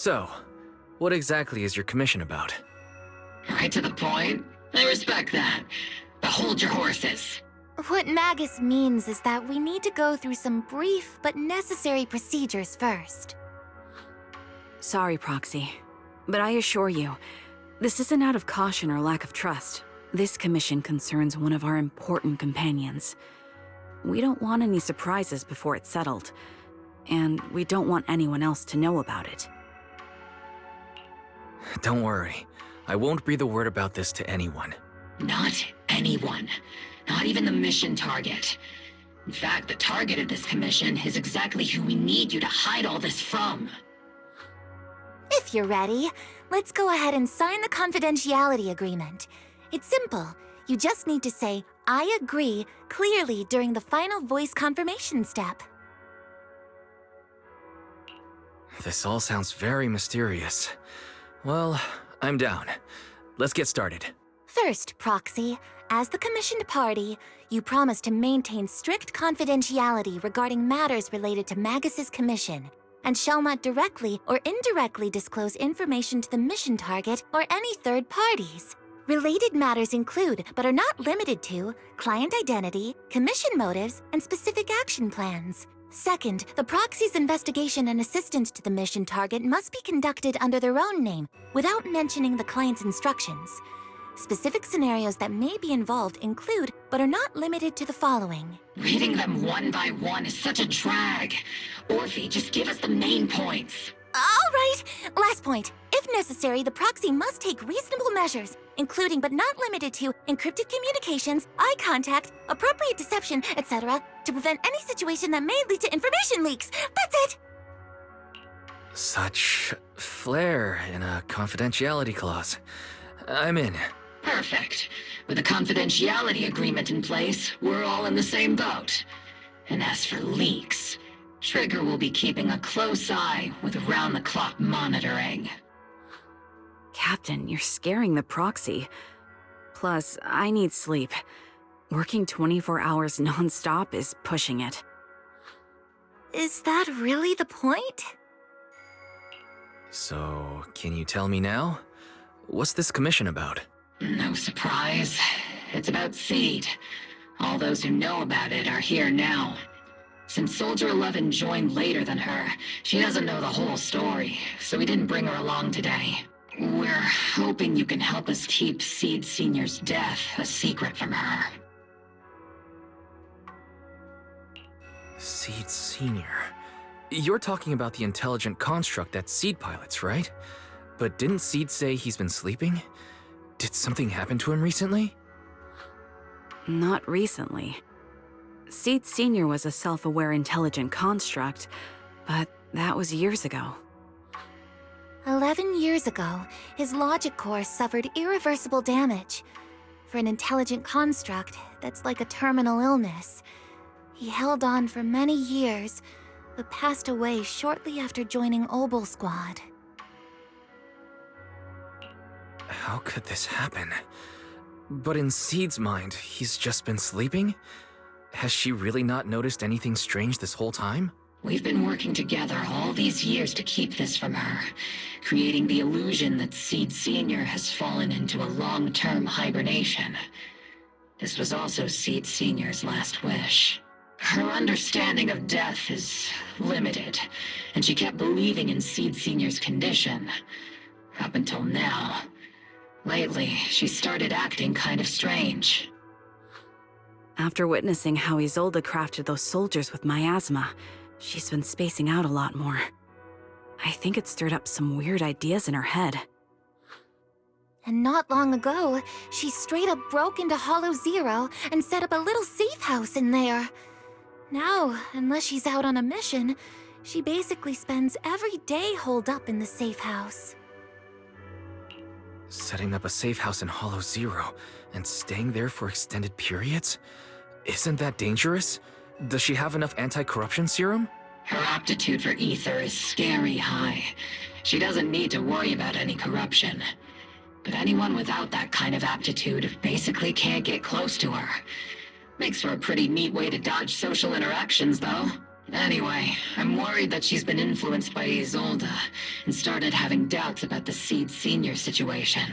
So, what exactly is your commission about? Right to the point. I respect that. But hold your horses. What Magus means is that we need to go through some brief but necessary procedures first. Sorry, Proxy, but I assure you, this isn't out of caution or lack of trust. This commission concerns one of our important companions. We don't want any surprises before it's settled, and we don't want anyone else to know about it. Don't worry. I won't breathe a word about this to anyone. Not anyone. Not even the mission target. In fact, the target of this commission is exactly who we need you to hide all this from. If you're ready, let's go ahead and sign the confidentiality agreement. It's simple. You just need to say, "I agree," clearly during the final voice confirmation step. This all sounds very mysterious. Well, I'm down. Let's get started. First, Proxy, as the commissioned party, you promise to maintain strict confidentiality regarding matters related to Magus's commission, and shall not directly or indirectly disclose information to the mission target or any third parties. Related matters include, but are not limited to, client identity, commission motives, and specific action plans. Second, the proxy's investigation and assistance to the mission target must be conducted under their own name, without mentioning the client's instructions. Specific scenarios that may be involved include, but are not limited to the following. Reading them one by one is such a drag. Orphe, just give us the main points. All right, last point. If necessary, the proxy must take reasonable measures, including but not limited to encrypted communications, eye contact, appropriate deception, etc., to prevent any situation that may lead to information leaks. That's it! Such flair in a confidentiality clause. I'm in. Perfect. With a confidentiality agreement in place, we're all in the same boat. And as for leaks, Trigger will be keeping a close eye with round-the-clock monitoring. Captain, you're scaring the proxy. Plus, I need sleep. Working 24 hours non-stop is pushing it. Is that really the point? So, can you tell me now? What's this commission about? No surprise. It's about Seed. All those who know about it are here now. Since Soldier 11 joined later than her, she doesn't know the whole story, so we didn't bring her along today. We're hoping you can help us keep Seed Senior's death a secret from her. Seed Senior. You're talking about the intelligent construct that Seed pilots, right? But didn't Seed say he's been sleeping? Did something happen to him recently? Not recently. Seed Senior was a self-aware intelligent construct, but that was years ago. 11 years ago, his logic core suffered irreversible damage. For an intelligent construct, that's like a terminal illness. He held on for many years, but passed away shortly after joining Obel Squad. How could this happen? But in Seed's mind, he's just been sleeping? Has she really not noticed anything strange this whole time? We've been working together all these years to keep this from her, creating the illusion that Seed Senior has fallen into a long-term hibernation. This was also Seed Senior's last wish. Her understanding of death is limited, and she kept believing in Seed Senior's condition. Up until now. Lately, she started acting kind of strange. After witnessing how Isolde crafted those soldiers with miasma, she's been spacing out a lot more. I think it stirred up some weird ideas in her head. And not long ago, she straight up broke into Hollow Zero and set up a little safe house in there. Now, unless she's out on a mission, she basically spends every day holed up in the safe house. Setting up a safe house in Hollow Zero and staying there for extended periods? Isn't that dangerous? Does she have enough anti-corruption serum? Her aptitude for ether is scary high. She doesn't need to worry about any corruption. But anyone without that kind of aptitude basically can't get close to her. Makes for a pretty neat way to dodge social interactions, though. Anyway, I'm worried that she's been influenced by Isolde and started having doubts about the Seed Senior situation.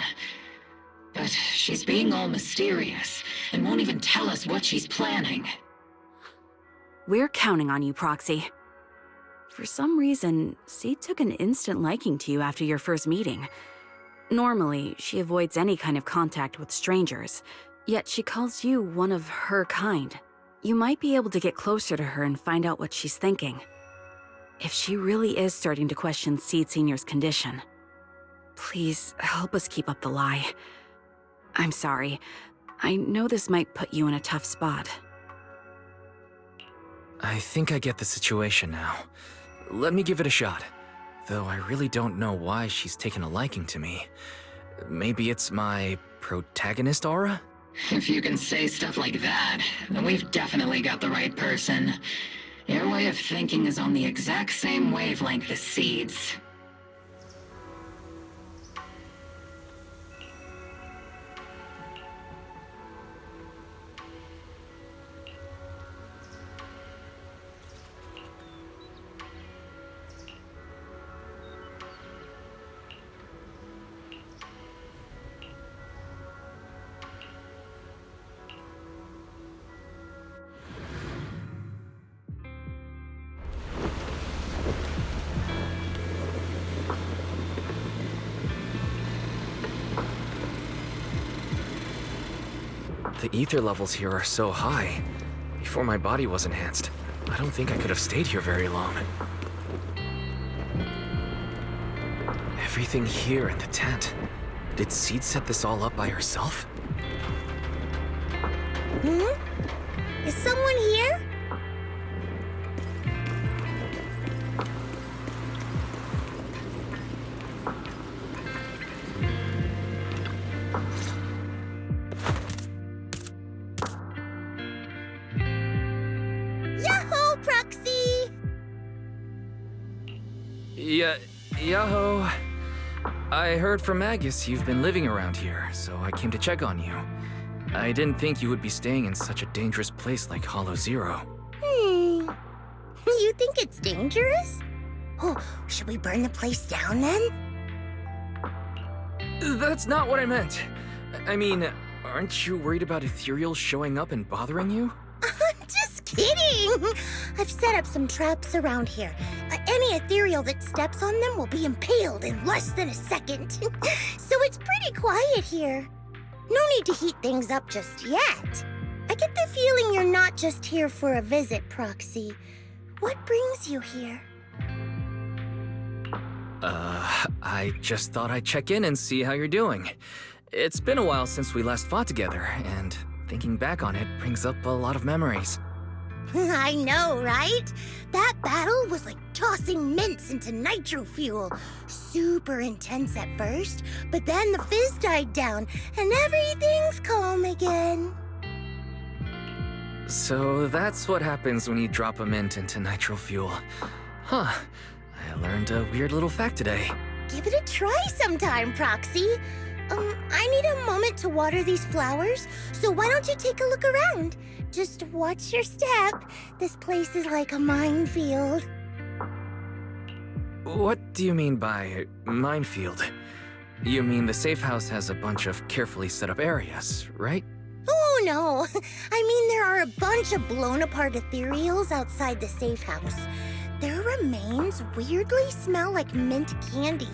But she's being all mysterious and won't even tell us what she's planning. We're counting on you, Proxy. For some reason, Seed took an instant liking to you after your first meeting. Normally, she avoids any kind of contact with strangers, yet she calls you one of her kind. You might be able to get closer to her and find out what she's thinking. If she really is starting to question Seed Senior's condition, please help us keep up the lie. I'm sorry. I know this might put you in a tough spot. I think I get the situation now. Let me give it a shot. Though I really don't know why she's taken a liking to me. Maybe it's my protagonist aura? If you can say stuff like that, then we've definitely got the right person. Your way of thinking is on the exact same wavelength as Seed's. The ether levels here are so high. Before my body was enhanced, I don't think I could have stayed here very long. Everything here in the tent. Did Seed set this all up by herself? Is someone here? Yahoo, Proxy! Yaho. I heard from Agus you've been living around here, so I came to check on you. I didn't think you would be staying in such a dangerous place like Hollow Zero. You think it's dangerous? Oh, should we burn the place down then? That's not what I meant. I mean, aren't you worried about ethereals showing up and bothering you? Just kidding! I've set up some traps around here. Any ethereal that steps on them will be impaled in less than a second. So it's pretty quiet here. No need to heat things up just yet. I get the feeling you're not just here for a visit, Proxy. What brings you here? I just thought I'd check in and see how you're doing. It's been a while since we last fought together, and thinking back on it brings up a lot of memories. I know, right? That battle was like tossing mints into nitro fuel. Super intense at first, but then the fizz died down and everything's calm again. So that's what happens when you drop a mint into nitro fuel. Huh. I learned a weird little fact today. Give it a try sometime, Proxy. I need a moment to water these flowers, so why don't you take a look around? Just watch your step. This place is like a minefield. What do you mean by minefield? You mean the safe house has a bunch of carefully set up areas, right? Oh, no. I mean, there are a bunch of blown-apart ethereals outside the safe house. Their remains weirdly smell like mint candy.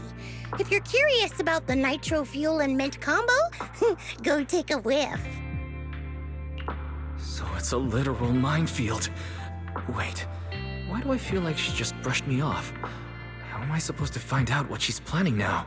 If you're curious about the nitro fuel and mint combo, go take a whiff. So it's a literal minefield. Wait, why do I feel like she just brushed me off? How am I supposed to find out what she's planning now?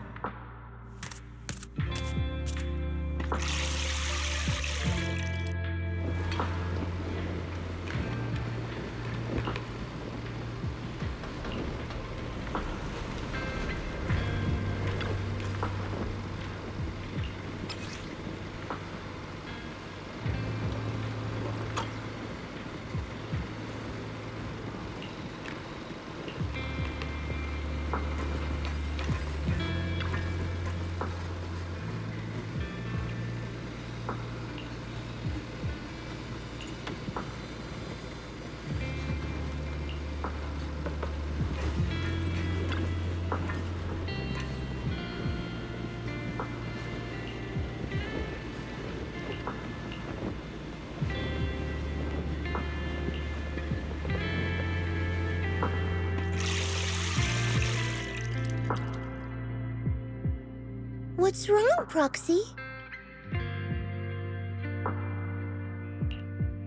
What's wrong, Proxy?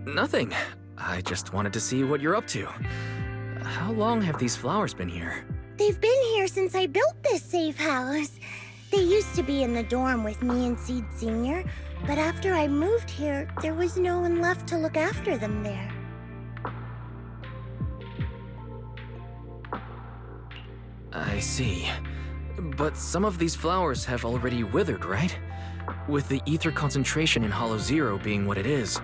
Nothing. I just wanted to see what you're up to. How long have these flowers been here? They've been here since I built this safe house. They used to be in the dorm with me and Seed Sr., but after I moved here, there was no one left to look after them there. I see. But some of these flowers have already withered, right? With the ether concentration in Hollow Zero being what it is,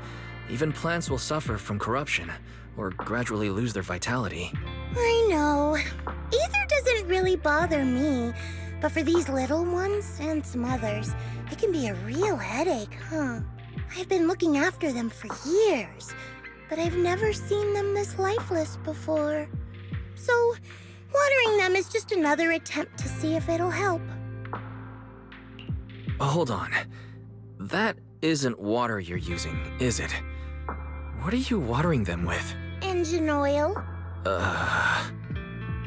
even plants will suffer from corruption, or gradually lose their vitality. I know. Ether doesn't really bother me, but for these little ones and some others, it can be a real headache, huh? I've been looking after them for years, but I've never seen them this lifeless before. So, watering them is just another attempt to see if it'll help. Hold on. That isn't water you're using, is it? What are you watering them with? Engine oil.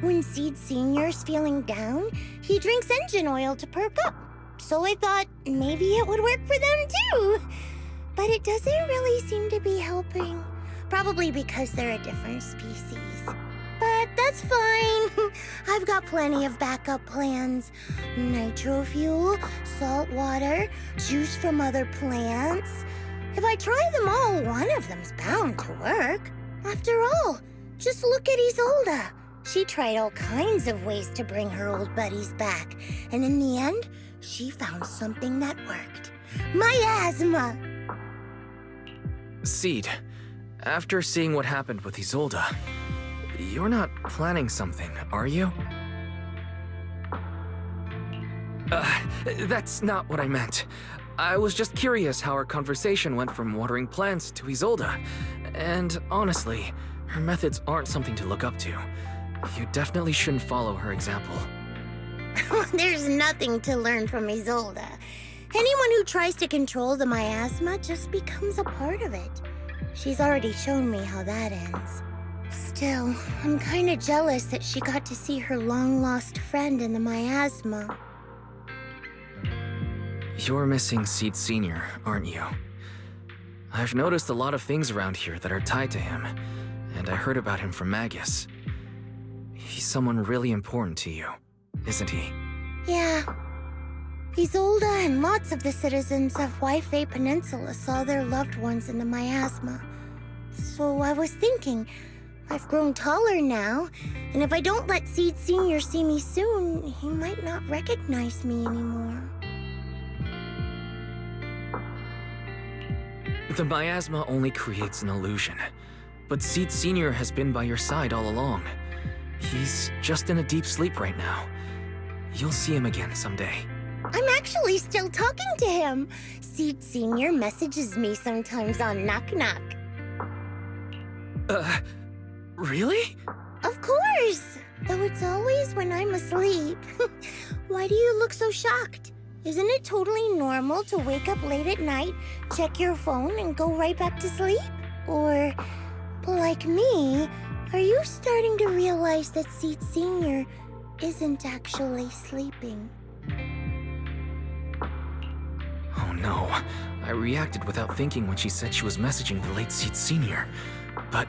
When Seed Senior's feeling down, he drinks engine oil to perk up. So I thought maybe it would work for them too. But it doesn't really seem to be helping. Probably because they're a different species. But that's fine. I've got plenty of backup plans. Nitro fuel, salt water, juice from other plants. If I try them all, one of them's bound to work. After all, just look at Isolda. She tried all kinds of ways to bring her old buddies back. And in the end, she found something that worked. Miasma! Seed, after seeing what happened with Isolda, you're not planning something, are you? That's not what I meant. I was just curious how our conversation went from watering plants to Isolda. And honestly, her methods aren't something to look up to. You definitely shouldn't follow her example. There's nothing to learn from Isolda. Anyone who tries to control the miasma just becomes a part of it. She's already shown me how that ends. Still, I'm kinda jealous that she got to see her long-lost friend in the miasma. You're missing Seed Sr., aren't you? I've noticed a lot of things around here that are tied to him, and I heard about him from Magus. He's someone really important to you, isn't he? Yeah. Isolda and lots of the citizens of Wi-Fi Peninsula saw their loved ones in the miasma. So I was thinking, I've grown taller now, and if I don't let Seed Sr. see me soon, he might not recognize me anymore. The miasma only creates an illusion, but Seed Sr. has been by your side all along. He's just in a deep sleep right now. You'll see him again someday. I'm actually still talking to him. Seed Sr. messages me sometimes on Knock Knock. Really? Of course! Though it's always when I'm asleep. Why do you look so shocked? Isn't it totally normal to wake up late at night, check your phone, and go right back to sleep? Or, like me, are you starting to realize that Seed Sr. isn't actually sleeping? Oh no, I reacted without thinking when she said she was messaging the late Seed Sr. But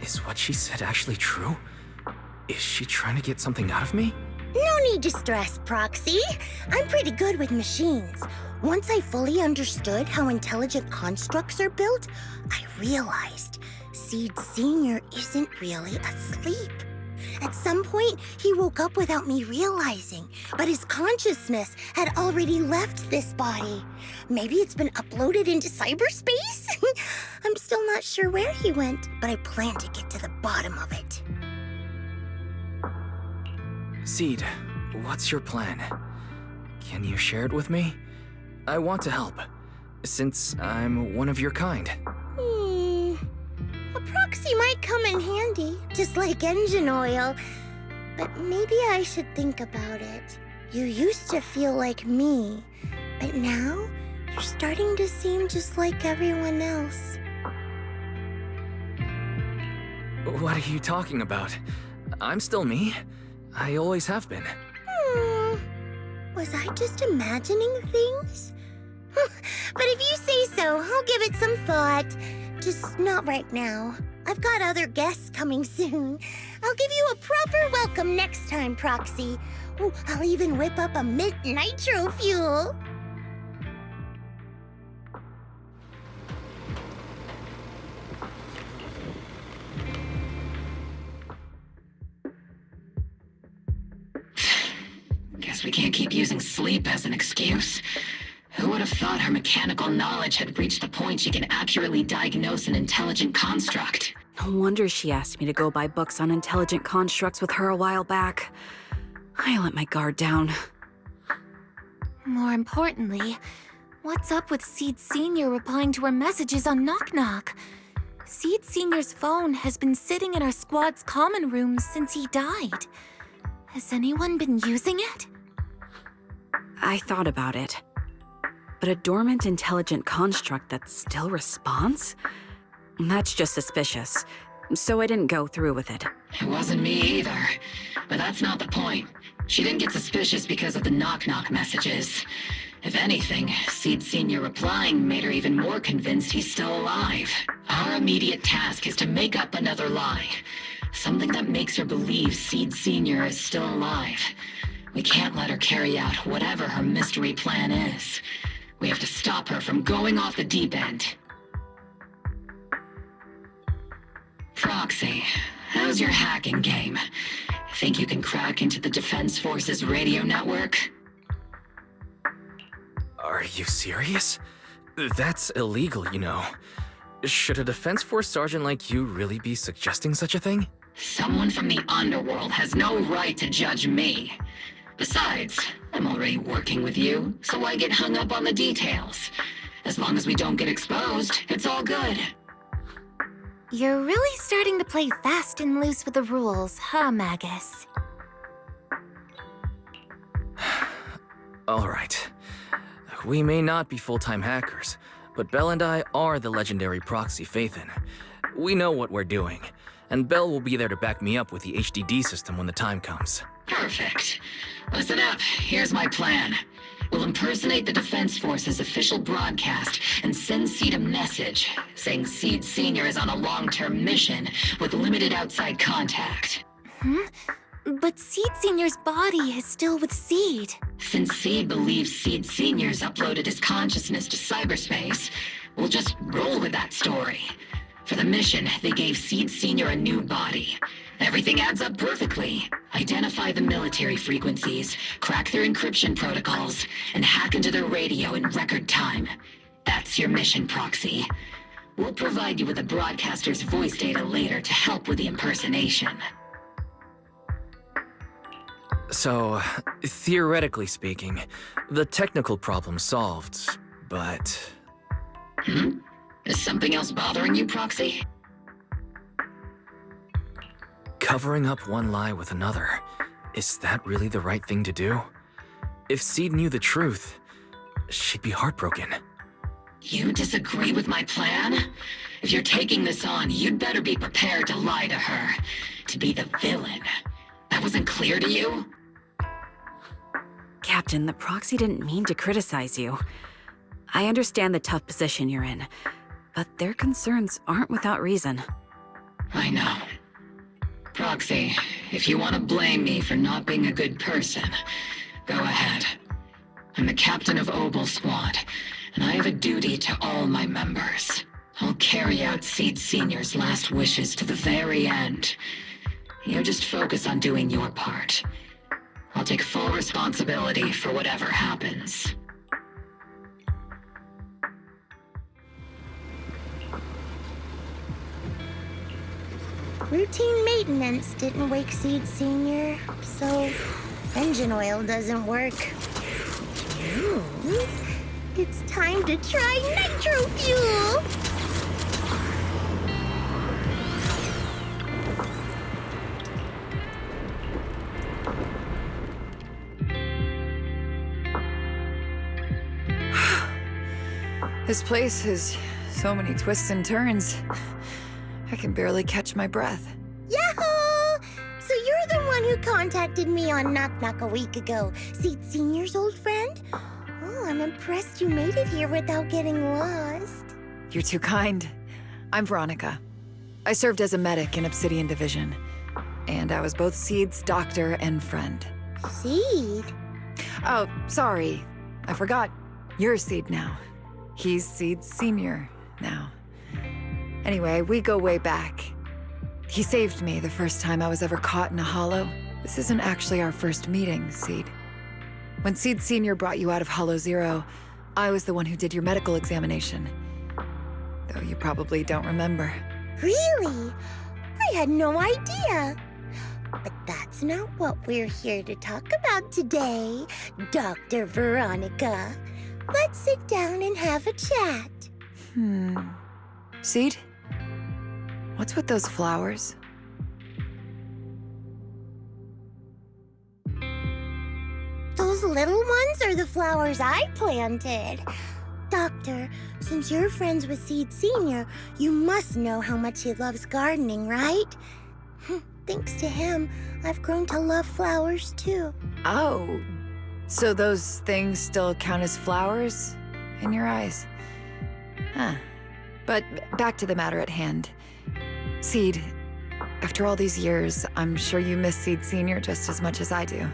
is what she said actually true? Is she trying to get something out of me? No need to stress, Proxy. I'm pretty good with machines. Once I fully understood how intelligent constructs are built, I realized Seed Sr. isn't really asleep. At some point, he woke up without me realizing, but his consciousness had already left this body. Maybe it's been uploaded into cyberspace? I'm still not sure where he went, but I plan to get to the bottom of it. Seed, what's your plan? Can you share it with me? I want to help, since I'm one of your kind. A proxy might come in handy, just like engine oil. But maybe I should think about it. You used to feel like me, but now you're starting to seem just like everyone else. What are you talking about? I'm still me. I always have been. Was I just imagining things? But if you say so, I'll give it some thought. Just not right now. I've got other guests coming soon. I'll give you a proper welcome next time, Proxy. Oh, I'll even whip up a mint nitro fuel. Guess we can't keep using sleep as an excuse. Who would have thought her mechanical knowledge had reached the point she can accurately diagnose an intelligent construct? No wonder she asked me to go buy books on intelligent constructs with her a while back. I let my guard down. More importantly, what's up with Seed Sr. replying to our messages on Knock Knock? Seed Sr.'s phone has been sitting in our squad's common room since he died. Has anyone been using it? I thought about it. But a dormant intelligent construct that still responds? That's just suspicious. So I didn't go through with it. It wasn't me either. But that's not the point. She didn't get suspicious because of the knock-knock messages. If anything, Seed Sr. replying made her even more convinced he's still alive. Our immediate task is to make up another lie. Something that makes her believe Seed Sr. is still alive. We can't let her carry out whatever her mystery plan is. We have to stop her from going off the deep end. Proxy, how's your hacking game? Think you can crack into the Defense Force's radio network? Are you serious? That's illegal, you know. Should a Defense Force sergeant like you really be suggesting such a thing? Someone from the underworld has no right to judge me. Besides, I'm already working with you, so why get hung up on the details? As long as we don't get exposed, it's all good. You're really starting to play fast and loose with the rules, huh, Magus? All right. We may not be full-time hackers, but Belle and I are the legendary Proxy Faithin. We know what we're doing, and Belle will be there to back me up with the HDD system when the time comes. Perfect. Listen up, here's my plan. We'll impersonate the Defense Force's official broadcast and send Seed a message saying Seed Sr. is on a long-term mission with limited outside contact. But Seed Sr.'s body is still with Seed. Since Seed believes Seed Sr.'s uploaded his consciousness to cyberspace, we'll just roll with that story. For the mission, they gave Seed Sr. a new body. Everything adds up perfectly. Identify the military frequencies, crack their encryption protocols, and hack into their radio in record time. That's your mission, Proxy. We'll provide you with the broadcaster's voice data later to help with the impersonation. So, theoretically speaking, the technical problem's solved, but... Is something else bothering you, Proxy? Covering up one lie with another, is that really the right thing to do? If Seed knew the truth, she'd be heartbroken. You disagree with my plan? If you're taking this on, you'd better be prepared to lie to her. To be the villain. That wasn't clear to you? Captain, the Proxy didn't mean to criticize you. I understand the tough position you're in, but their concerns aren't without reason. I know. Proxy, if you want to blame me for not being a good person, go ahead. I'm the captain of Obel Squad, and I have a duty to all my members. I'll carry out Seed Sr.'s last wishes to the very end. You just focus on doing your part. I'll take full responsibility for whatever happens. Routine maintenance didn't wake Seed Sr., so engine oil doesn't work. It's time to try nitro fuel! This place has so many twists and turns. I can barely catch my breath. Yahoo! So you're the one who contacted me on Knock Knock a week ago. Seed Senior's old friend? Oh, I'm impressed you made it here without getting lost. You're too kind. I'm Veronica. I served as a medic in Obsidian Division. And I was both Seed's doctor and friend. Seed? Oh, sorry. I forgot. You're Seed now. He's Seed Senior now. Anyway, we go way back. He saved me the first time I was ever caught in a hollow. This isn't actually our first meeting, Seed. When Seed Senior brought you out of Hollow Zero, I was the one who did your medical examination. Though you probably don't remember. Really? I had no idea. But that's not what we're here to talk about today, Dr. Veronica. Let's sit down and have a chat. Seed? What's with those flowers? Those little ones are the flowers I planted. Doctor, since you're friends with Seed Senior, you must know how much he loves gardening, right? Thanks to him, I've grown to love flowers too. Oh, so those things still count as flowers in your eyes? Huh. But back to the matter at hand. Seed, after all these years, I'm sure you miss Seed Senior just as much as I do.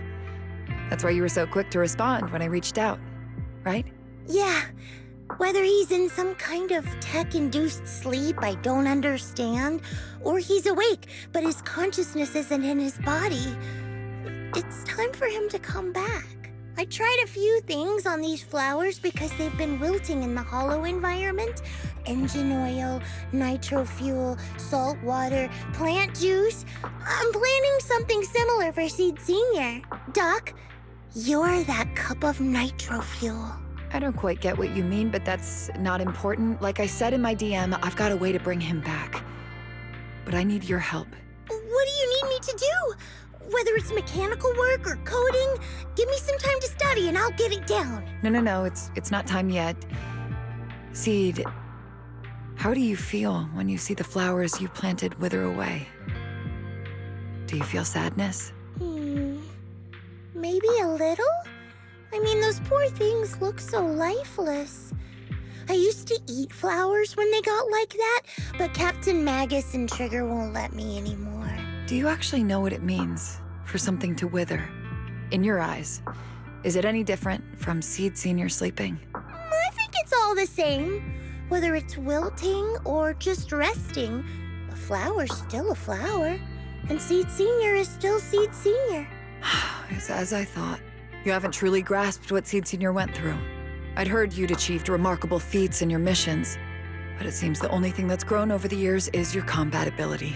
That's why you were so quick to respond when I reached out, right? Yeah. Whether he's in some kind of tech-induced sleep I don't understand, or he's awake, but his consciousness isn't in his body, it's time for him to come back. I tried a few things on these flowers because they've been wilting in the hollow environment. Engine oil, nitro fuel, salt water, plant juice. I'm planning something similar for Seed Senior. Doc, you're that cup of nitro fuel. I don't quite get what you mean, but that's not important. Like I said in my DM, I've got a way to bring him back. But I need your help. What do you need me to do? Whether it's mechanical work or coding, give me some time to study and I'll get it down. No, it's not time yet. Seed, how do you feel when you see the flowers you planted wither away? Do you feel sadness? Maybe a little? I mean, those poor things look so lifeless. I used to eat flowers when they got like that, but Captain Magus and Trigger won't let me anymore. Do you actually know what it means for something to wither? In your eyes, is it any different from Seed Senior sleeping? I think it's all the same. Whether it's wilting or just resting, a flower's still a flower, and Seed Senior is still Seed Senior. It's as I thought. You haven't truly grasped what Seed Senior went through. I'd heard you'd achieved remarkable feats in your missions, but it seems the only thing that's grown over the years is your combat ability,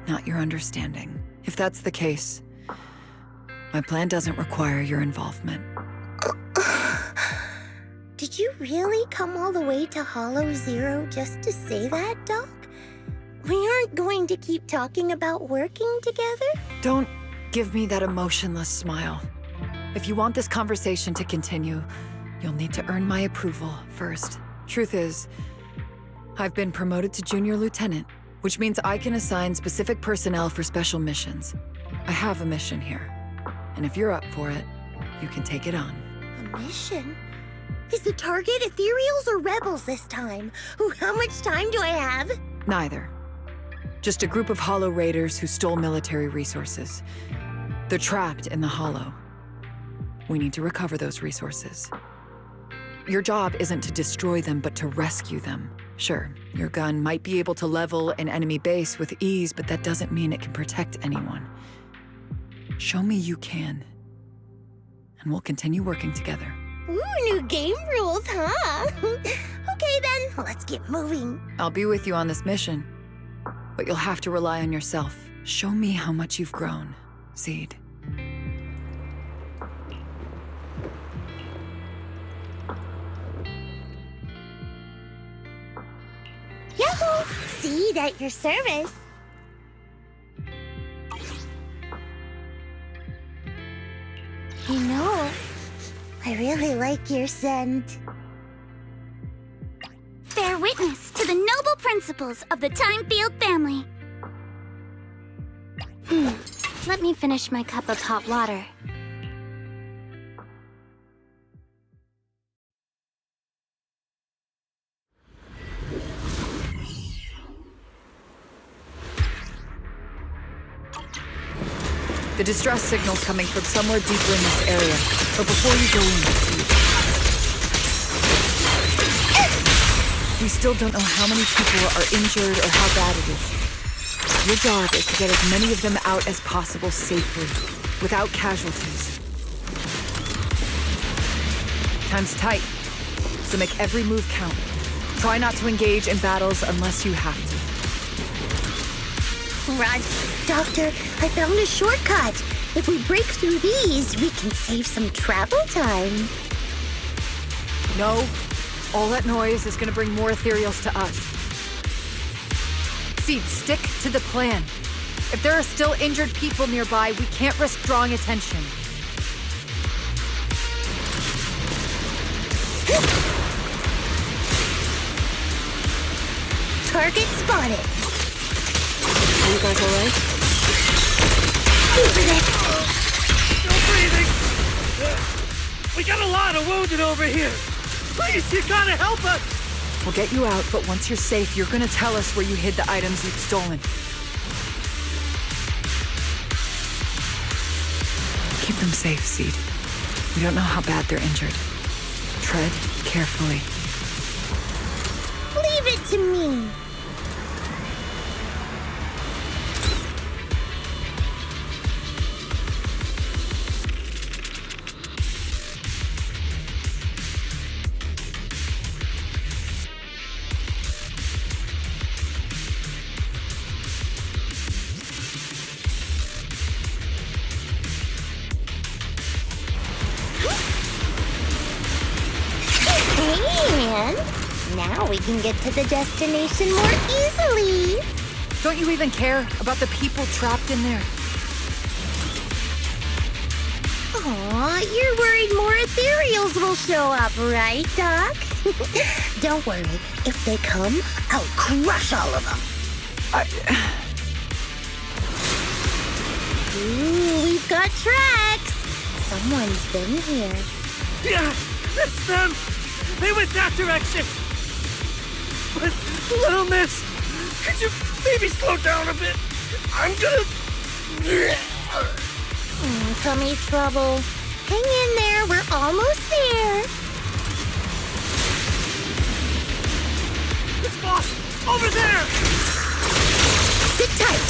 not your understanding. If that's the case, my plan doesn't require your involvement. Did you really come all the way to Hollow Zero just to say that, Doc? We aren't going to keep talking about working together? Don't give me that emotionless smile. If you want this conversation to continue, you'll need to earn my approval first. Truth is, I've been promoted to Junior Lieutenant, which means I can assign specific personnel for special missions. I have a mission here, and if you're up for it, you can take it on. A mission? Is the target Ethereals or Rebels this time? Ooh, how much time do I have? Neither. Just a group of Hollow Raiders who stole military resources. They're trapped in the Hollow. We need to recover those resources. Your job isn't to destroy them, but to rescue them. Sure, your gun might be able to level an enemy base with ease, but that doesn't mean it can protect anyone. Show me you can, and we'll continue working together. Ooh, new game rules, huh? Okay then, let's get moving. I'll be with you on this mission, but you'll have to rely on yourself. Show me how much you've grown, Seed. Yahoo! Seed at your service. You know, I really like your scent. Bear witness to the noble principles of the Time Field family. Let me finish my cup of hot water. The distress signal's coming from somewhere deeper in this area. But before you go in, we still don't know how many people are injured or how bad it is. Your job is to get as many of them out as possible safely, without casualties. Time's tight, so make every move count. Try not to engage in battles unless you have to. Rod, Doctor, I found a shortcut. If we break through these, we can save some travel time. No, all that noise is gonna bring more ethereals to us. Seed, stick to the plan. If there are still injured people nearby, we can't risk drawing attention. Target spotted. Are you guys alright? Over there. Still breathing! We got a lot of wounded over here! Please, you gotta help us! We'll get you out, but once you're safe, you're gonna tell us where you hid the items you'd stolen. Keep them safe, Seed. We don't know how bad they're injured. Tread carefully. Leave it to me. And now we can get to the destination more easily. Don't you even care about the people trapped in there? Aw, you're worried more ethereals will show up, right, Doc? Don't worry. If they come, I'll crush all of them. Ooh, we've got tracks. Someone's been here. Yeah, it's them! They went that direction! But, little miss, could you maybe slow down a bit? I'm gonna... Tummy trouble. Hang in there, we're almost there. It's boss! Over there! Sit tight.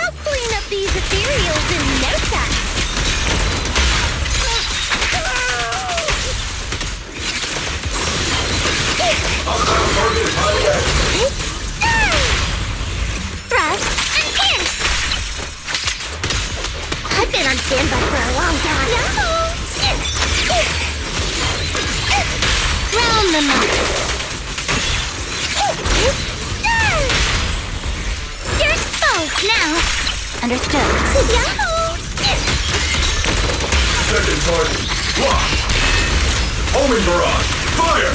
I'll clean up these ethereals in no time. Thrust and pierce! I've been on standby for a long time. Round them up. You're exposed now. Understood. Yahoo! Second target, locked. Homing barrage, fire!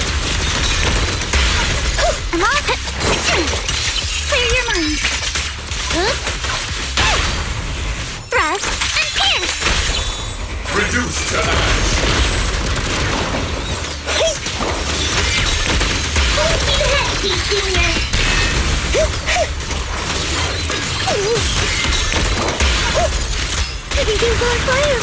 I'm on. Clear your mind. Thrust and pierce. Reduce to ash. Full speed ahead, Pete Jr. Everything's on fire.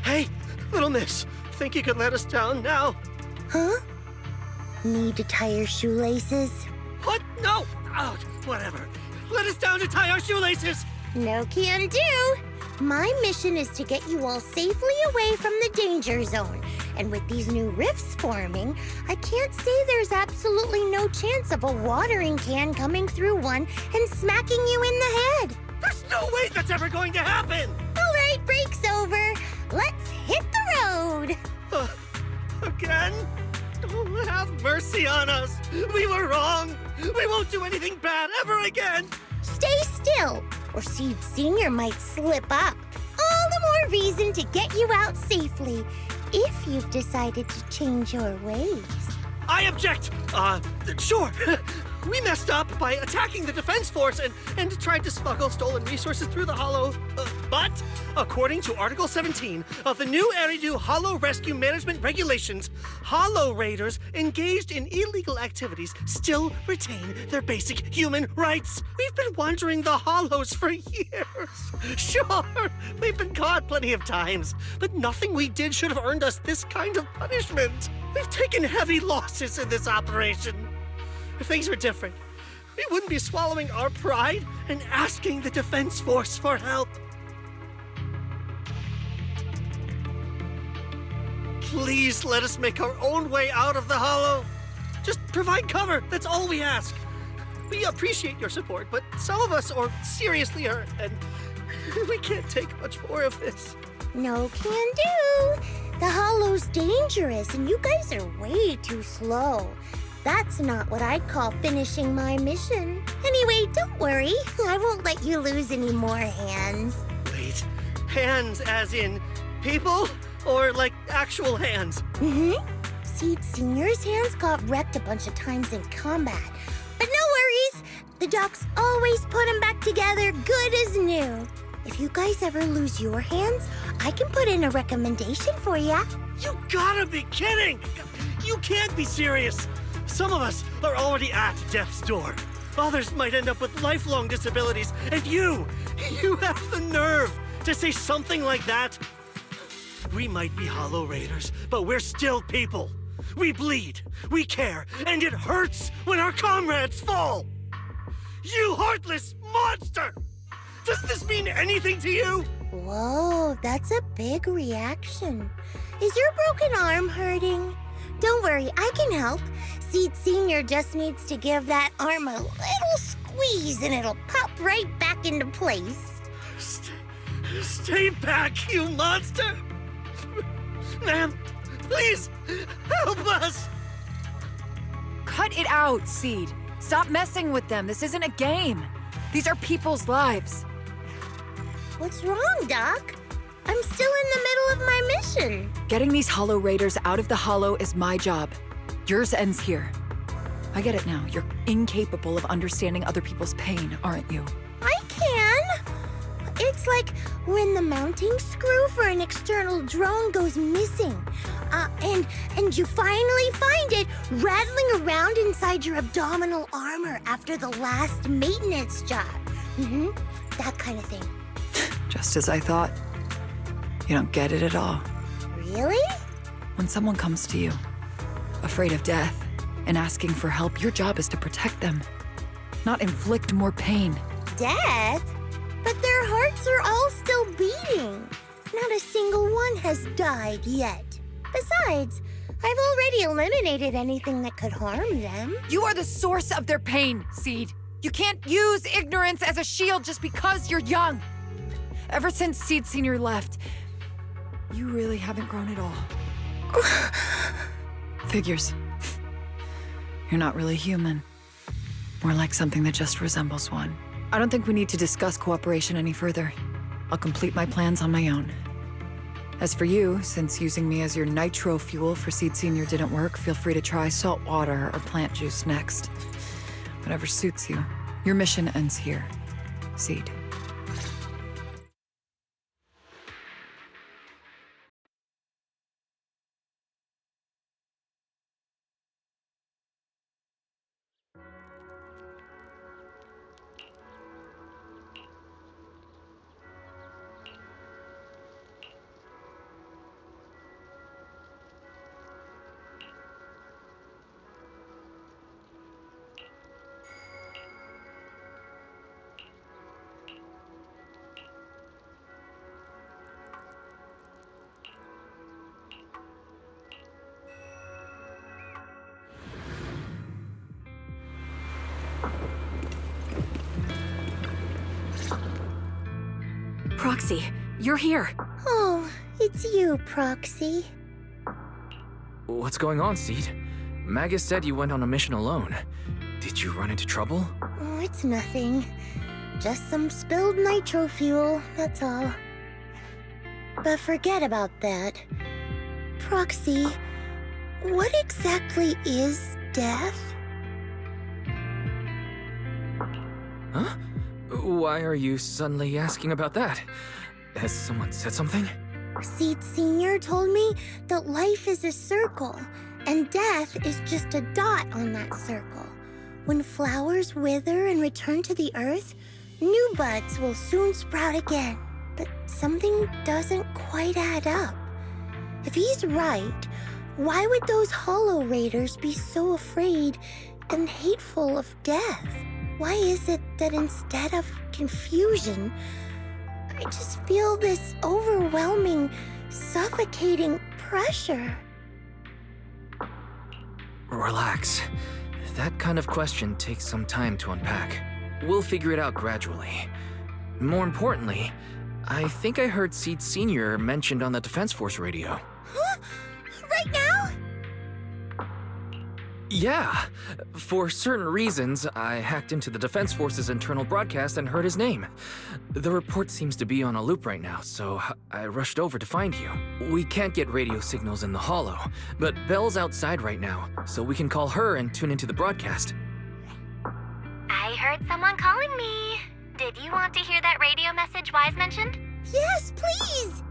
Hey, little miss, think you could let us down now? Huh? Need to tie your shoelaces? What? No! Oh, whatever. Let us down to tie our shoelaces! No can do. My mission is to get you all safely away from the danger zone. And with these new rifts forming, I can't say there's absolutely no chance of a watering can coming through one and smacking you in the head. There's no way that's ever going to happen! All right, break's over. Let's hit the road. Again? Oh, have mercy on us! We were wrong! We won't do anything bad ever again! Stay still, or Seed Senior might slip up. All the more reason to get you out safely, if you've decided to change your ways. I object! Sure. We messed up by attacking the defense force and tried to smuggle stolen resources through the Hollow. But, according to Article 17 of the new Eridu Hollow Rescue Management Regulations, Hollow Raiders engaged in illegal activities still retain their basic human rights. We've been wandering the Hollows for years. Sure, we've been caught plenty of times, but nothing we did should have earned us this kind of punishment. We've taken heavy losses in this operation. If things were different, we wouldn't be swallowing our pride and asking the defense force for help. Please let us make our own way out of the Hollow. Just provide cover, that's all we ask. We appreciate your support, but some of us are seriously hurt, and we can't take much more of this. No can do. The Hollow's dangerous, and you guys are way too slow. That's not what I'd call finishing my mission. Anyway, don't worry. I won't let you lose any more hands. Wait, hands as in people? Or like actual hands? Mm-hmm. Seed Senior's hands got wrecked a bunch of times in combat. But no worries. The docs always put them back together good as new. If you guys ever lose your hands, I can put in a recommendation for ya. You gotta be kidding! You can't be serious! Some of us are already at death's door. Others might end up with lifelong disabilities, and you have the nerve to say something like that? We might be Hollow Raiders, but we're still people. We bleed, we care, and it hurts when our comrades fall. You heartless monster! Does this mean anything to you? Whoa, that's a big reaction. Is your broken arm hurting? Don't worry, I can help. Seed Senior just needs to give that arm a little squeeze and it'll pop right back into place. Stay back, you monster! Ma'am, please, help us! Cut it out, Seed. Stop messing with them. This isn't a game. These are people's lives. What's wrong, Doc? I'm still in the middle of my mission. Getting these Hollow Raiders out of the Hollow is my job. Yours ends here. I get it now. You're incapable of understanding other people's pain, aren't you? I can. It's like when the mounting screw for an external drone goes missing. And you finally find it rattling around inside your abdominal armor after the last maintenance job. Mm-hmm. That kind of thing. Just as I thought. You don't get it at all. Really? When someone comes to you, afraid of death, and asking for help, your job is to protect them, not inflict more pain. Death? But their hearts are all still beating. Not a single one has died yet. Besides, I've already eliminated anything that could harm them. You are the source of their pain, Seed. You can't use ignorance as a shield just because you're young. Ever since Seed Senior left, you really haven't grown at all. Figures. You're not really human. More like something that just resembles one. I don't think we need to discuss cooperation any further. I'll complete my plans on my own. As for you, since using me as your nitro fuel for Seed Senior didn't work, feel free to try salt water or plant juice next. Whatever suits you. Your mission ends here, Seed. Proxy, you're here. Oh, it's you, Proxy. What's going on, Seed? Magus said you went on a mission alone. Did you run into trouble? Oh, it's nothing. Just some spilled nitro fuel, that's all. But forget about that. Proxy, what exactly is death? Huh? Why are you suddenly asking about that? Has someone said something? Seed Senior told me that life is a circle, and death is just a dot on that circle. When flowers wither and return to the earth, new buds will soon sprout again. But something doesn't quite add up. If he's right, why would those Hollow Raiders be so afraid and hateful of death? Why is it that instead of confusion, I just feel this overwhelming, suffocating pressure? Relax. That kind of question takes some time to unpack. We'll figure it out gradually. More importantly, I think I heard Seed Senior mentioned on the Defense Force radio. Huh? Right now? Yeah. For certain reasons, I hacked into the Defense Force's internal broadcast and heard his name. The report seems to be on a loop right now, so I rushed over to find you. We can't get radio signals in the Hollow, but Belle's outside right now, so we can call her and tune into the broadcast. I heard someone calling me. Did you want to hear that radio message Wise mentioned? Yes, please!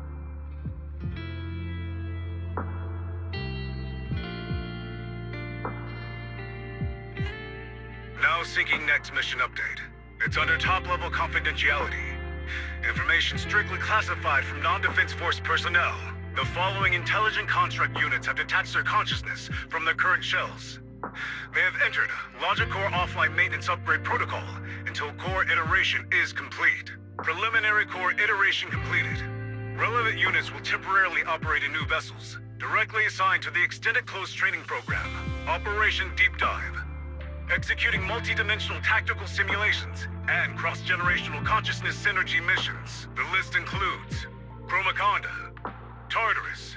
Now syncing next mission update. It's under top-level confidentiality. Information strictly classified from non-Defense Force personnel. The following intelligent construct units have detached their consciousness from their current shells. They have entered Logic Core offline maintenance upgrade protocol until core iteration is complete. Preliminary core iteration completed. Relevant units will temporarily operate in new vessels, directly assigned to the Extended Closed Training Program, Operation Deep Dive. Executing multi-dimensional tactical simulations and cross-generational consciousness synergy missions. The list includes Chromaconda, Tartarus,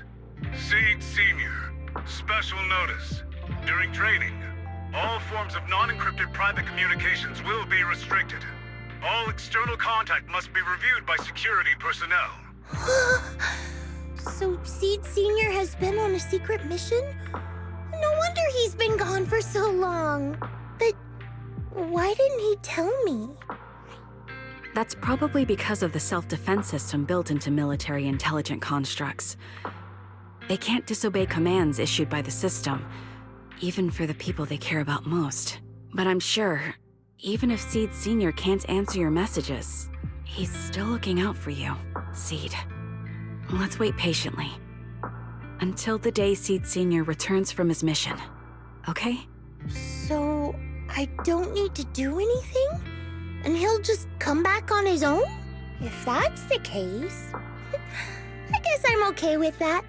Seed Senior. Special notice. During training, all forms of non-encrypted private communications will be restricted. All external contact must be reviewed by security personnel. So Seed Senior has been on a secret mission? No wonder he's been gone for so long. But why didn't he tell me? That's probably because of the self-defense system built into military intelligent constructs. They can't disobey commands issued by the system, even for the people they care about most. But I'm sure, even if Seed Senior can't answer your messages, he's still looking out for you, Seed. Let's wait patiently. Until the day Seed Senior returns from his mission, okay? So I don't need to do anything? And he'll just come back on his own? If that's the case, I guess I'm okay with that.